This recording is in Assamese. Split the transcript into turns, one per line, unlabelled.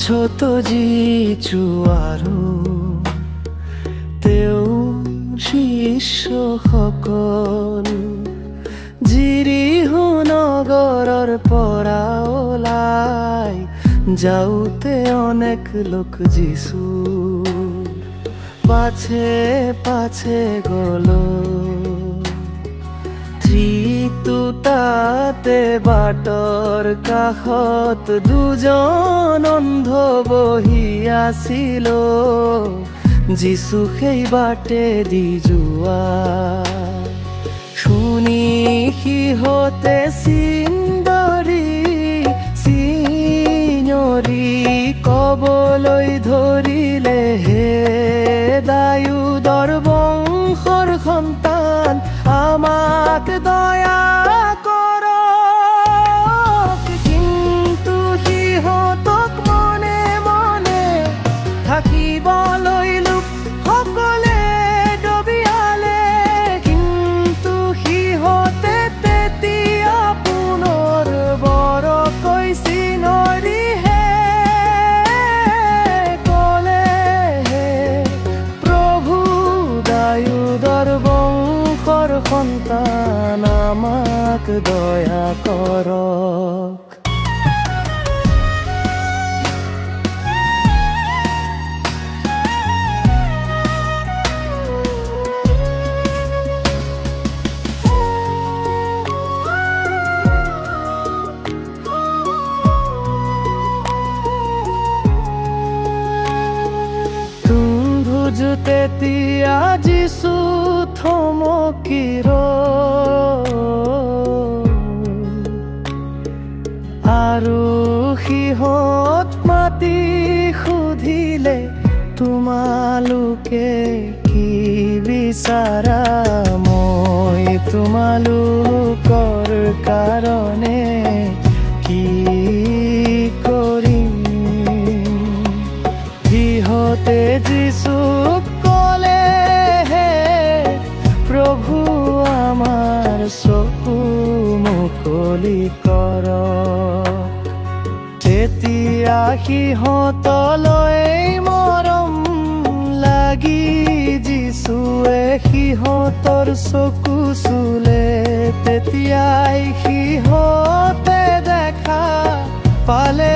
ছোট যিচু আৰু তেওঁৰ শিষ্যসকল যিৰিহো নগৰৰ পৰা ওলাই যাওঁতে অনেক লোক যিচু পাছে পাছে গ'ল। তাতে বাটৰ কাষত দুজন অন্ধ বহি আছিল, যিচু সেই বাটে দি যোৱা শুনি সিহঁতে চিন্দৰি চিঞৰি কবলৈ ধৰিলে, হে দাউদৰ বংশৰ সন্তান আমাক দয়া কৰক। কিন্তু সিহঁতক মনে মনে থাকিবলৈ লোকসকলে দবিয়ালে, কিন্তু সিহঁতে তেতিয়া পুনৰ বৰকৈ চিঞৰিহে ক'লে, হে প্ৰভু দাউদৰ বংশৰ সন্তান আমাক দয়া কৰক। তেতিয়া যিচু থমকি আৰু সিহঁত মাতি সুধিলে, তোমালোকে কি বিচাৰা? মই তোমালোকৰ কাৰণে কি কৰিম? সিহঁতে যিচুক ক'লে, হে প্ৰভু আমাৰ চকু মুকলি কৰক। তেতিয়া সিহঁতলৈ মৰম লাগি যিচুৱে সিহঁতৰ চকু চুলে, তেতিয়াই সিহঁতে দেখা পালে